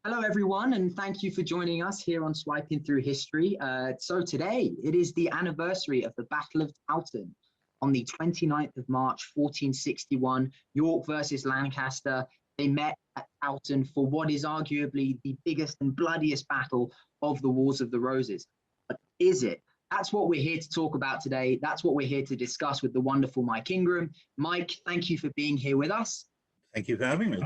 Hello, everyone, and thank you for joining us here on Swiping Through History. So today, it is the anniversary of the Battle of Towton on the 29th of March, 1461, York versus Lancaster. They met at Towton for what is arguably the biggest and bloodiest battle of the Wars of the Roses. But is it? That's what we're here to talk about today. That's what we're here to discuss with the wonderful Mike Ingram. Mike, thank you for being here with us. Thank you for having me.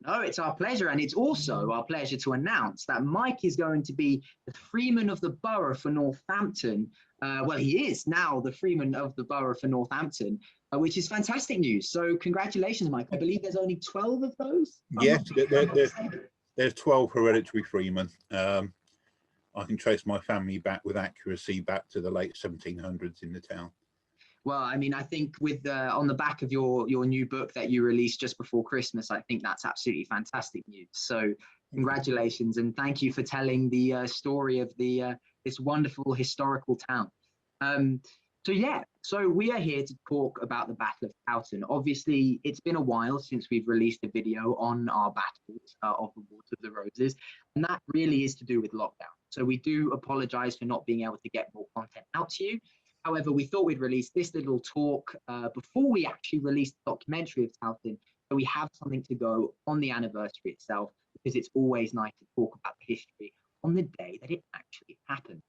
No, it's our pleasure. And it's also our pleasure to announce that Mike is going to be the Freeman of the Borough for Northampton. Well, he is now the Freeman of the Borough for Northampton, which is fantastic news. So congratulations, Mike. I believe there's only 12 of those. Yes, there's 12 hereditary Freemen. I can trace my family back with accuracy back to the late 1700s in the town. Well, I mean, I think with on the back of your new book that you released just before Christmas, I think that's absolutely fantastic news. So congratulations, and thank you for telling the story of this wonderful historical town. So we are here to talk about the Battle of Towton. Obviously, it's been a while since we've released a video on our battles of the Wars of the Roses, and that really is to do with lockdown. So we do apologize for not being able to get more content out to you. However, we thought we'd release this little talk before we actually release the documentary of Towton, so we have something to go on the anniversary itself, because it's always nice to talk about the history on the day that it actually happened.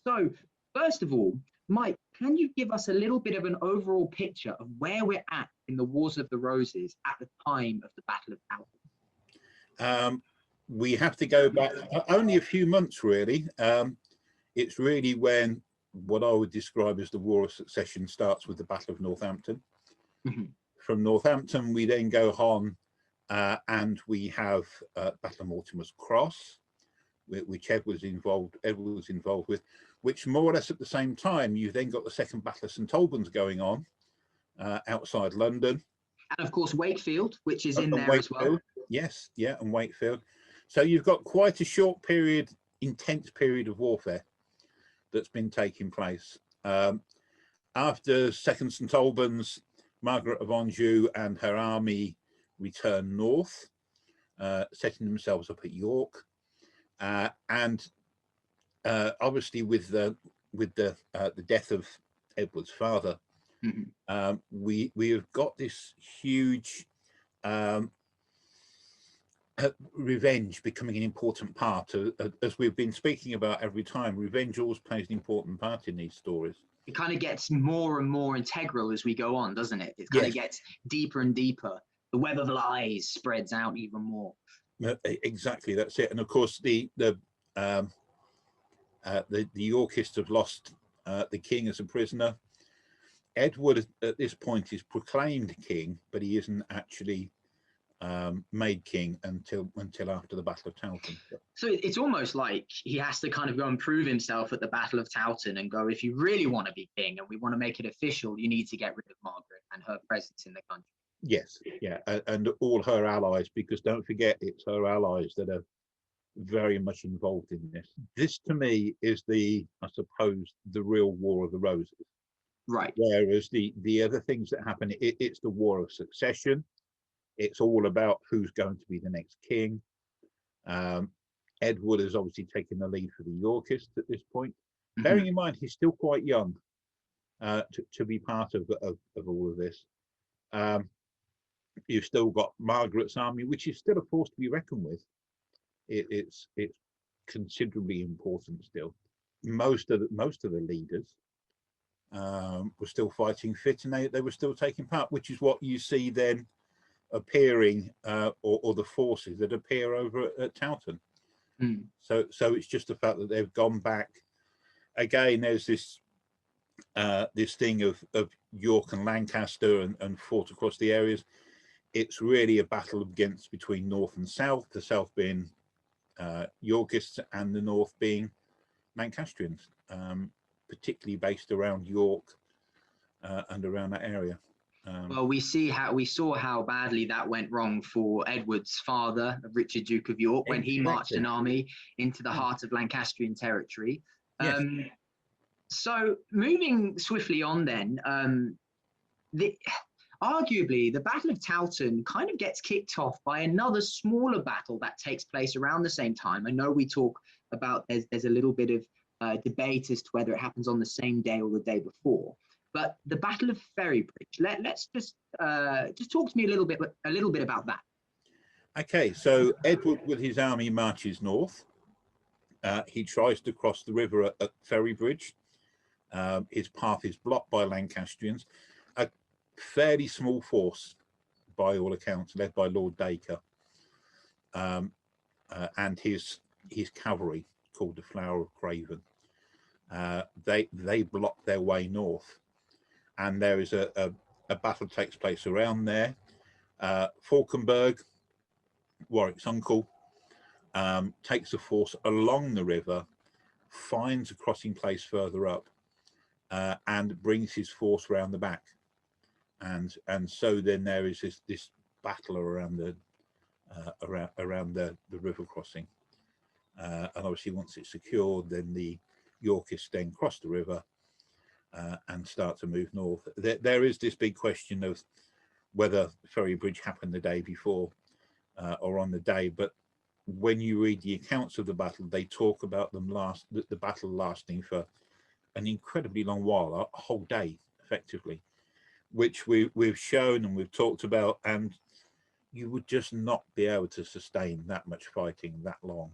So, first of all, Mike, can you give us a little bit of an overall picture of where we're at in the Wars of the Roses at the time of the Battle of Towton? We have to go back only a few months, really. It's really when what I would describe as the War of Succession starts with the Battle of Northampton. Mm-hmm. From Northampton, we then go on and we have Battle of Mortimer's Cross, which Edward's involved with, which more or less at the same time, you've then got the Second Battle of St Albans going on outside London. And of course, Wakefield, which is in there as well. Yes, yeah, and Wakefield. So you've got quite a short period, intense period of warfare that's been taking place. After Second St Albans, Margaret of Anjou and her army return north, setting themselves up at York, and obviously with the death of Edward's father, mm-hmm. we have got this huge revenge becoming an important part as we've been speaking about every time. Revenge always plays an important part in these stories. It kind of gets more and more integral as we go on, doesn't it? It kind of gets deeper and deeper. The web of lies spreads out even more. Exactly, that's it. And of course, the Yorkists have lost the king as a prisoner. Edward at this point is proclaimed king, but he isn't actually made king until after the Battle of Towton. So it's almost like he has to kind of go and prove himself at the Battle of Towton and go, if you really want to be king and we want to make it official, you need to get rid of Margaret and her presence in the country. Yes, yeah, and all her allies, because don't forget, it's her allies that are very much involved in this. This to me is I suppose, the real War of the Roses. Right. Whereas the other things that happen, it's the War of Succession. It's all about who's going to be the next king. Edward has obviously taken the lead for the Yorkists at this point. Mm-hmm. Bearing in mind, he's still quite young to be part of all of this. You've still got Margaret's army, which is still a force to be reckoned with. It's considerably important still. Most of the leaders were still fighting fit, and they were still taking part, which is what you see then appearing, or the forces that appear over at Towton. Mm. So it's just the fact that they've gone back again. There's this thing of York and Lancaster and fought across the areas. It's really a battle between north and south, the south being Yorkists and the north being Lancastrians, particularly based around York and around that area. Well, we saw how badly that went wrong for Edward's father, Richard, Duke of York, when he marched an army into the heart of Lancastrian territory. Yes. So moving swiftly on then, Arguably, the Battle of Towton kind of gets kicked off by another smaller battle that takes place around the same time. I know we talk about there's a little bit of debate as to whether it happens on the same day or the day before. But the Battle of Ferry, let's just talk to me a little bit about that. Okay, so Edward with his army marches north. He tries to cross the river at Ferry. His path is blocked by Lancastrians, a fairly small force by all accounts, led by Lord Dacre, and his cavalry, called the Flower of Craven. They block their way north, and there is a battle takes place around there. Falkenberg, Warwick's uncle, takes a force along the river, finds a crossing place further up, and brings his force round the back, and so then there is this battle around the river crossing, and obviously once it's secured, then the Yorkists then cross the river and start to move north. There is this big question of whether Ferry Bridge happened the day before or on the day, but when you read the accounts of the battle, they talk about the battle lasting for an incredibly long while, a whole day effectively, which we've shown and we've talked about, and you would just not be able to sustain that much fighting that long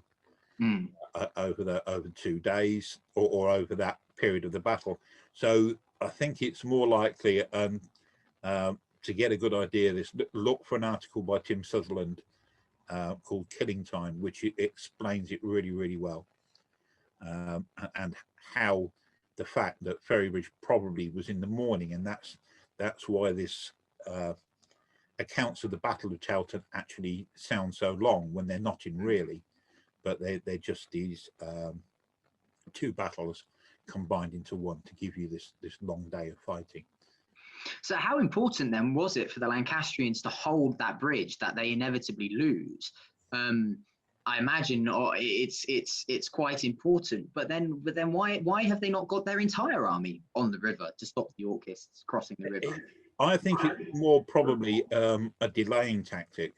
over 2 days or over that period of the battle. So I think it's more likely, to get a good idea of this, look for an article by Tim Sutherland called Killing Time, which explains it really, really well, and how the fact that Ferry Bridge probably was in the morning, and that's why this accounts of the Battle of Towton actually sound so long when they're not in really, but they're just these two battles combined into one to give you this long day of fighting. So how important then was it for the Lancastrians to hold that bridge that they inevitably lose? I imagine it's quite important. But then why have they not got their entire army on the river to stop the Yorkists crossing the river? I think it's more probably a delaying tactic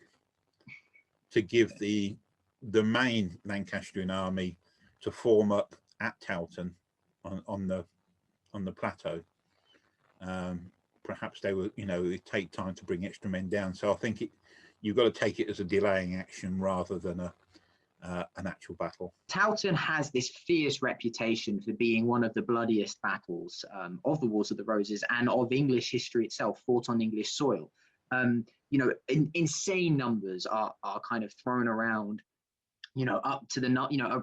to give the main Lancastrian army to form up at Towton on the plateau. Perhaps they were, it take time to bring extra men down. So I think you've got to take it as a delaying action rather than an actual battle. Towton has this fierce reputation for being one of the bloodiest battles of the Wars of the Roses and of English history itself, fought on English soil. Insane numbers are kind of thrown around, up to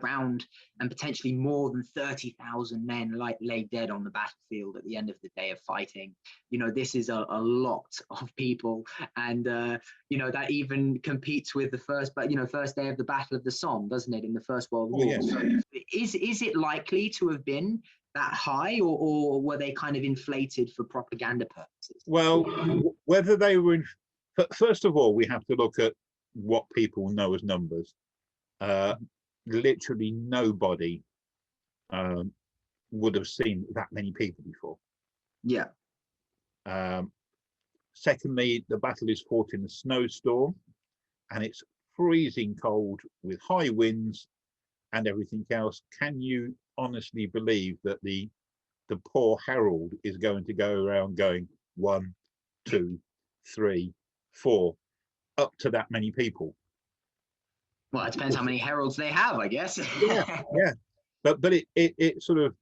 around and potentially more than 30,000 men lay dead on the battlefield at the end of the day of fighting. This is a lot of people, and that even competes with the first day of the Battle of the Somme, doesn't it, in the First World War? Yeah. So is it likely to have been that high, or were they kind of inflated for propaganda purposes? Well, whether they were first of all, we have to look at what people know as numbers. Literally nobody would have seen that many people before. Yeah. Secondly, the battle is fought in a snowstorm, and it's freezing cold with high winds and everything else. Can you honestly believe that the poor herald is going to go around going 1, 2, 3, 4 up to that many people? Well, it depends how many heralds they have, I guess. yeah. But it sort of,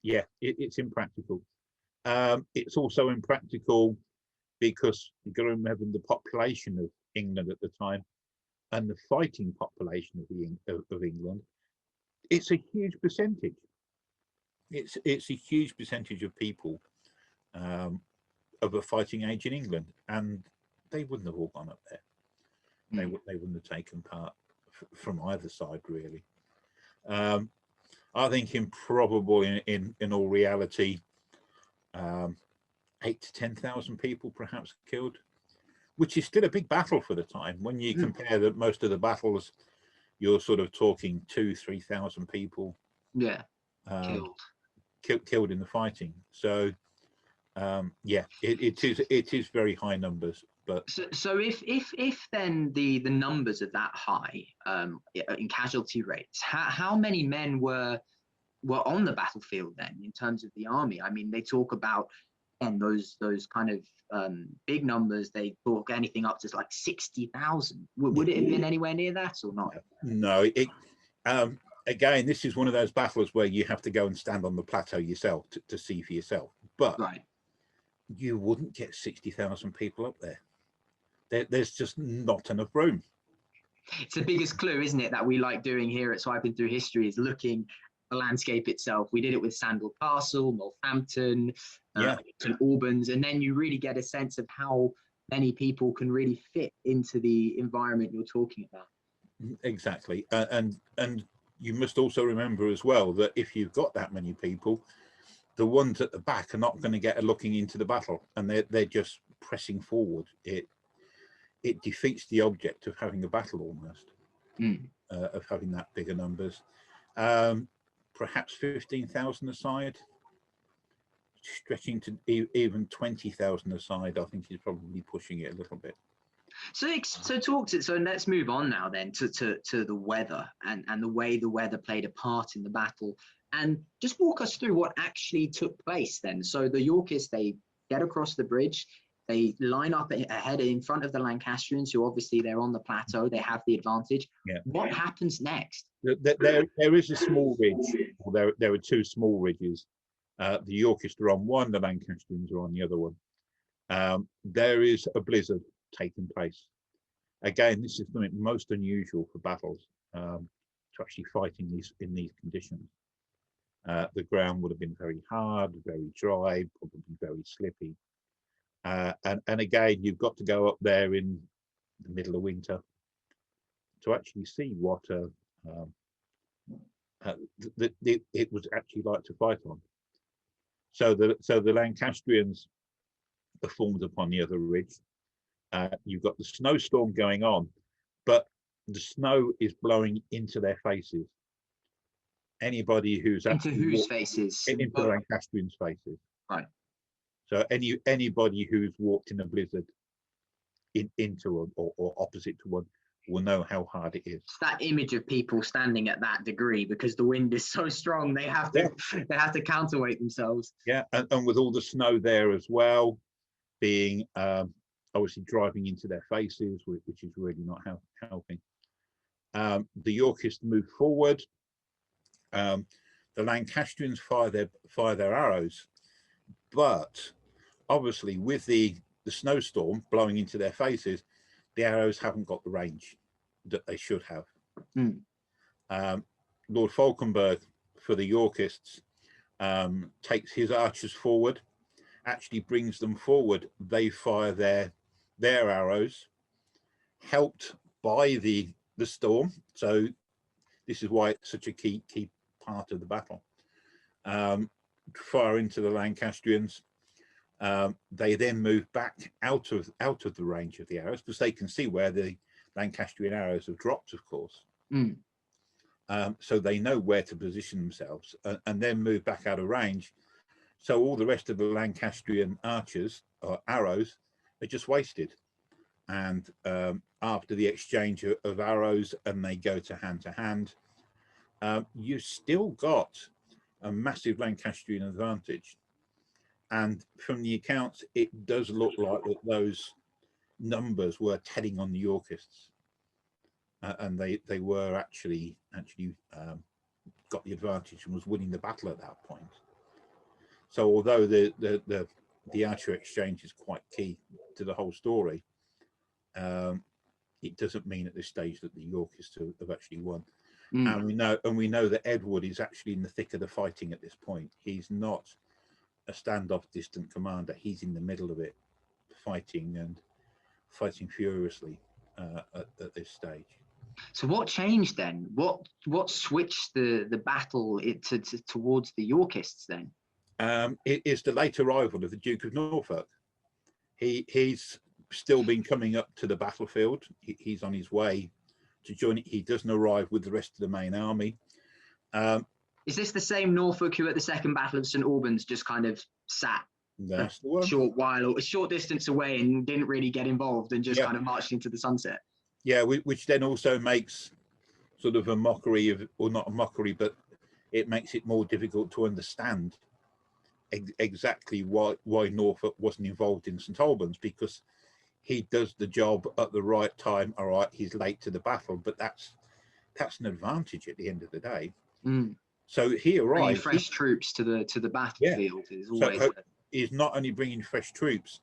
it's impractical. It's also impractical because you've got to remember the population of England at the time and the fighting population of England. It's a huge percentage. It's a huge percentage of people of a fighting age in England, and they wouldn't have all gone up there. They wouldn't have taken part from either side, really. I think improbable in all reality, 8,000 to 10,000 people perhaps killed, which is still a big battle for the time. When you compare that, most of the battles, you're sort of talking 2,000 to 3,000 people. Yeah, killed in the fighting. So Yeah, it is very high numbers. But so if then the numbers are that high in casualty rates, how many men were on the battlefield then in terms of the army? I mean, they talk about and those kind of big numbers. They talk anything up to like 60,000. Would it have been anywhere near that or not? No. Again, this is one of those battles where you have to go and stand on the plateau yourself to see for yourself. But right, you wouldn't get 60,000 people up there. There's just not enough room. It's the biggest clue, isn't it, that we like doing here at Swiping Through History, is looking the landscape itself. We did it with Sandal Castle, Northampton, St Albans, and then you really get a sense of how many people can really fit into the environment you're talking about. Exactly, and you must also remember as well that if you've got that many people, the ones at the back are not going to get a looking into the battle, and they're just pressing forward. It defeats the object of having a battle almost, of having that bigger numbers. Perhaps 15,000 aside, stretching to even 20,000 aside, I think is probably pushing it a little bit. So let's move on now then to the weather and the way the weather played a part in the battle, and just walk us through what actually took place then. So the Yorkists, they get across the bridge, they line up ahead in front of the Lancastrians, who obviously they're on the plateau, they have the advantage. Yeah. What happens next? There is a small ridge, or there are two small ridges. The Yorkists are on one, the Lancastrians are on the other one. There is a blizzard taking place. Again, this is something most unusual for battles, to actually fight in these conditions. The ground would have been very hard, very dry, probably very slippy. And again, you've got to go up there in the middle of winter to actually see what it was actually like to fight on. So the Lancastrians are formed upon the other ridge. You've got the snowstorm going on, but the snow is blowing into their faces. Anybody who's into whose faces? Into the Lancastrians' faces. Right. So anybody who's walked in a blizzard into or opposite to one will know how hard it is. It's that image of people standing at that degree because the wind is so strong, they have to counterweight themselves. Yeah, and with all the snow there as well, being obviously driving into their faces, which is really not helping. The Yorkists move forward. The Lancastrians fire their arrows, but obviously with the snowstorm blowing into their faces, the arrows haven't got the range that they should have. Lord Falkenberg for the Yorkists takes his archers forward, actually brings them forward. They fire their arrows, helped by the storm. So this is why it's such a key part of the battle. Fire into the Lancastrians. They then move back out of the range of the arrows because they can see where the Lancastrian arrows have dropped, of course. So they know where to position themselves and then move back out of range. So all the rest of the Lancastrian archers or arrows are just wasted. And after the exchange of arrows and they go to hand, you've still got a massive Lancastrian advantage. And from the accounts, it does look like that those numbers were telling on the Yorkists, and they were actually got the advantage and was winning the battle at that point. So although the archer exchange is quite key to the whole story, it doesn't mean at this stage that the Yorkists have actually won. And we know that Edward is actually in the thick of the fighting at this point. He's not a standoff distant commander. He's in the middle of it, fighting furiously at this stage. So what changed then? What switched the battle towards the Yorkists then? It is the late arrival of the Duke of Norfolk. He's still been coming up to the battlefield. He's on his way to join it. He doesn't arrive with the rest of the main army. Is this the same Norfolk who at the Second Battle of St Albans just kind of sat That's the one. A short distance away, and didn't really get involved and just kind of marched into the sunset. Yeah, which then also makes sort of a mockery of, or not a mockery, but it makes it more difficult to understand exactly why Norfolk wasn't involved in St Albans, because he does the job at the right time. All right, he's late to the battle, but that's an advantage at the end of the day. So he arrives. Bringing fresh troops to the battlefield is always. So he's not only bringing fresh troops,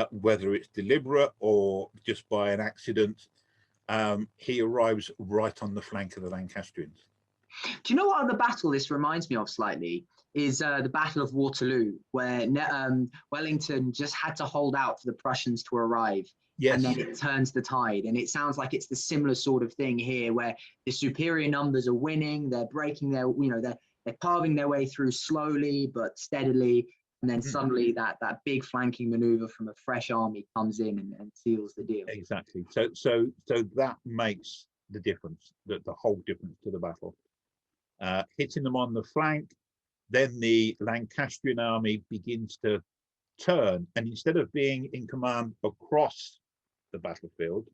whether it's deliberate or just by an accident. He arrives right on the flank of the Lancastrians. Do you know what other battle this reminds me of slightly? Is the Battle of Waterloo, where Wellington just had to hold out for the Prussians to arrive. Yes. And then it turns the tide. And it sounds like it's the similar sort of thing here, where the superior numbers are winning, they're breaking their, they're carving their way through slowly but steadily. And then suddenly that big flanking maneuver from a fresh army comes in and seals the deal. Exactly. So that makes the difference, the whole difference to the battle. Hitting them on the flank, then the Lancastrian army begins to turn, and instead of being in command across the battlefield,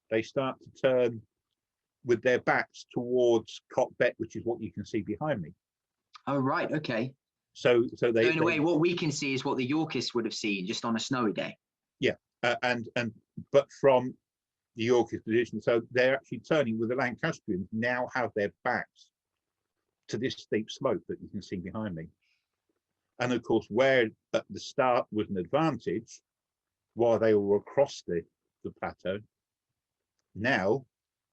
they start to turn with their backs towards Cockbet, which is what you can see behind me. Oh, right. Okay. So they, in a way, what we can see is what the Yorkists would have seen just on a snowy day. Yeah, but from the Yorkist position, so they're actually turning, with the Lancastrians now have their backs to this steep slope that you can see behind me. And of course, where at the start was an advantage, while they were across the plateau, now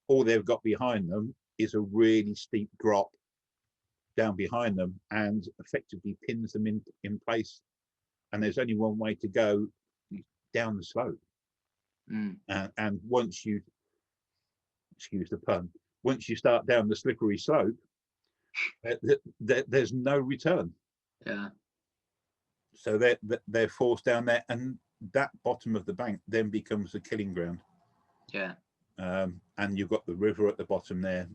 all they've got behind them is a really steep drop down behind them, and effectively pins them in place. And there's only one way to go, down the slope. And once you, excuse the pun, once you start down the slippery slope, there's no return. Yeah. So they're forced down there, and that bottom of the bank then becomes a killing ground. Yeah. And you've got the river at the bottom there,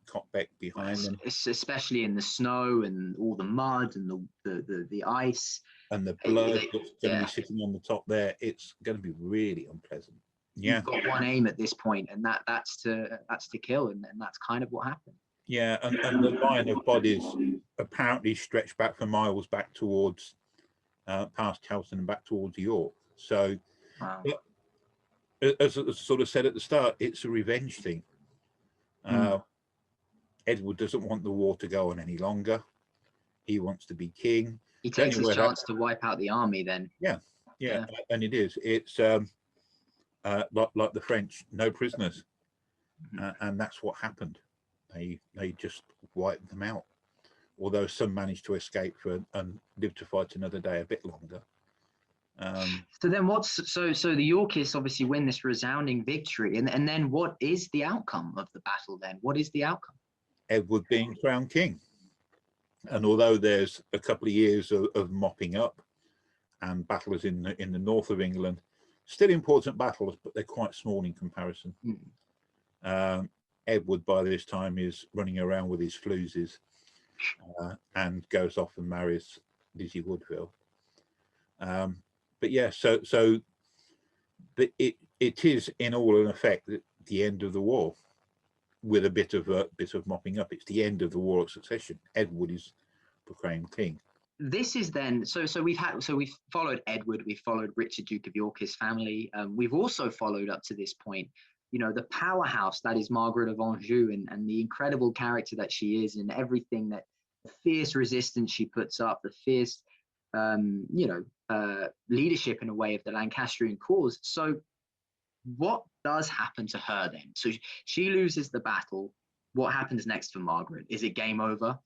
Cockbeck behind them. It's especially in the snow and all the mud and the ice. And the blood that's going to be sitting on the top there, it's going to be really unpleasant. Yeah. You've got one aim at this point, and that's to kill, and that's kind of what happened. Yeah, and the line of bodies apparently stretched back for miles back towards past Towton and back towards York. So, wow. As I sort of said at the start, it's a revenge thing. Edward doesn't want the war to go on any longer. He wants to be king. He takes his chance to wipe out the army then. Yeah, and it is. It's like the French, no prisoners. And that's what happened. They just wiped them out. Although some managed to escape and live to fight another day a bit longer. So then so the Yorkists obviously win this resounding victory, and then what is the outcome of the battle then? What is the outcome? Edward being crowned king. And although there's a couple of years of mopping up and battles in the north of England, still important battles, but they're quite small in comparison. Edward by this time is running around with his fluses and goes off and marries Lizzie Woodville. But yeah, so it is in all in effect the end of the war, with a bit of mopping up. It's the end of the War of Succession. Edward is proclaimed king. This is then so we've followed Edward, we've followed Richard, Duke of York's family. We've also followed up to this point, the powerhouse that is Margaret of Anjou, and the incredible character that she is, and everything, that the fierce resistance she puts up, the fierce leadership in a way of the Lancastrian cause. So what does happen to her then? So she loses the battle. What happens next for Margaret? Is it game over?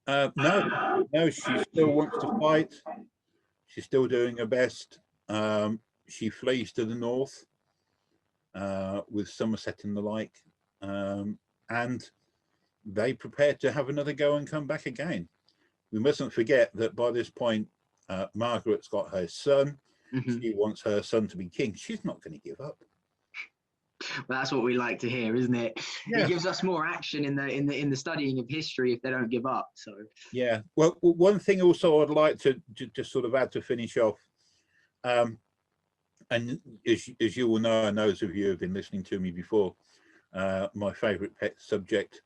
No, she still wants to fight. She's still doing her best. She flees to the north with Somerset and the like, and they prepare to have another go and come back again. We mustn't forget that by this point, Margaret's got her son. She wants her son to be king. She's not going to give up. Well, that's what we like to hear, isn't it? Yeah. It gives us more action in the studying of history if they don't give up. So Yeah. Well, one thing also I'd like to just sort of add to finish off, and as you will know, and those of you who have been listening to me before, my favourite pet subject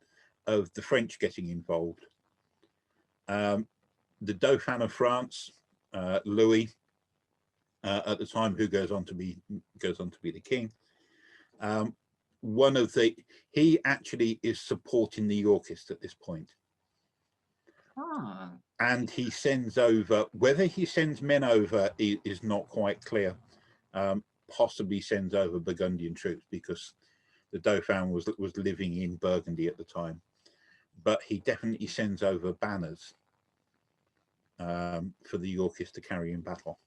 of the French getting involved. The Dauphin of France, Louis, at the time, who goes on to be the king. He actually is supporting the Yorkists at this point. And he sends over, whether he sends men over is not quite clear. Possibly sends over Burgundian troops because the Dauphin was living in Burgundy at the time, but he definitely sends over banners for the Yorkists to carry in battle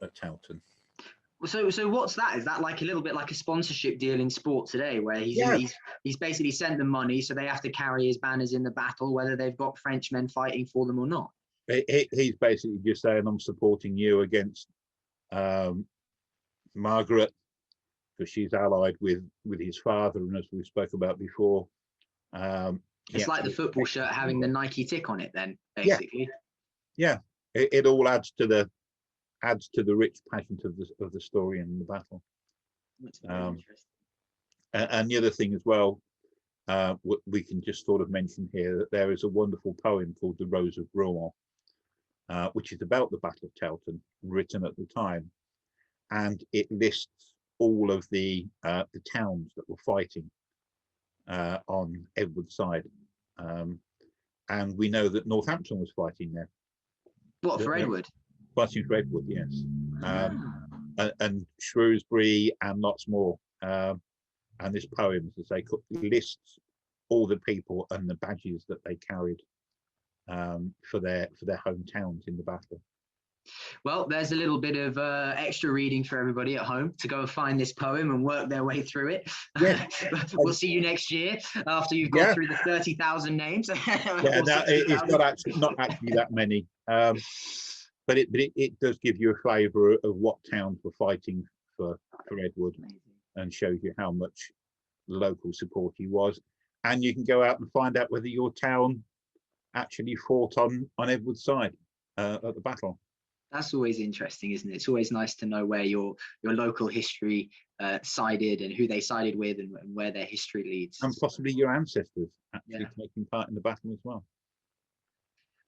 at Towton. So what's that? Is that like a little bit like a sponsorship deal in sport today, where he's basically sent them money, so they have to carry his banners in the battle, whether they've got Frenchmen fighting for them or not? He's basically just saying, I'm supporting you against Margaret, because she's allied with his father, and as we spoke about before, it's like the football shirt having the Nike tick on it, then basically. Yeah, it all adds to the rich pageant of the story and the battle. That's very interesting. And the other thing as well, we can just sort of mention here that there is a wonderful poem called The Rose of Rouen, which is about the Battle of Towton, written at the time, and it lists all of the towns that were fighting on Edward's side, and we know that Northampton was fighting there. What, for Edward? Fighting for Edward, yes. And Shrewsbury and lots more. And this poem, as I say, lists all the people and the badges that they carried for their hometowns in the battle. Well, there's a little bit of extra reading for everybody at home to go and find this poem and work their way through it. Yeah. We'll see you next year after you've gone through the 30,000 names. It's not actually that many, but it does give you a flavour of what towns were fighting for Edward. Amazing. And shows you how much local support he was. And you can go out and find out whether your town actually fought on Edward's side at the battle. That's always interesting, isn't it? It's always nice to know where your local history sided and who they sided with and where their history leads. And possibly your ancestors actually taking part in the battle as well.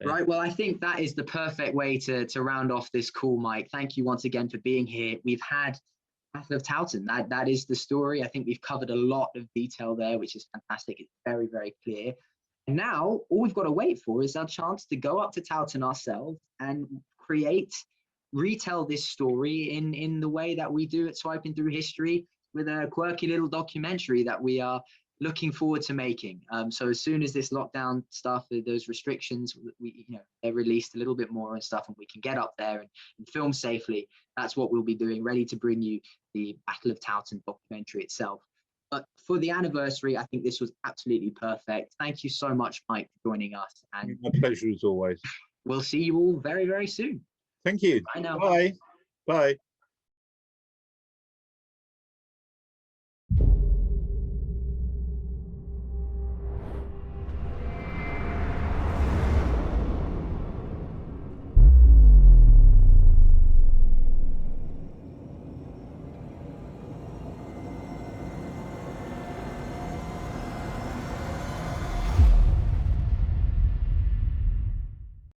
Right, well, I think that is the perfect way to round off this call, Mike. Thank you once again for being here. We've had Battle of Towton. That is the story. I think we've covered a lot of detail there, which is fantastic. It's very, very clear. And now all we've got to wait for is our chance to go up to Towton ourselves and retell this story in the way that we do at Swiping Through History, with a quirky little documentary that we are looking forward to making. So as soon as this lockdown stuff, those restrictions, they're released a little bit more and stuff, and we can get up there and film safely, that's what we'll be doing, ready to bring you the Battle of Towton documentary itself. But for the anniversary, I think this was absolutely perfect. Thank you so much, Mike, for joining us. And my pleasure as always. We'll see you all very, very soon. Thank you. Bye now. Bye. Bye.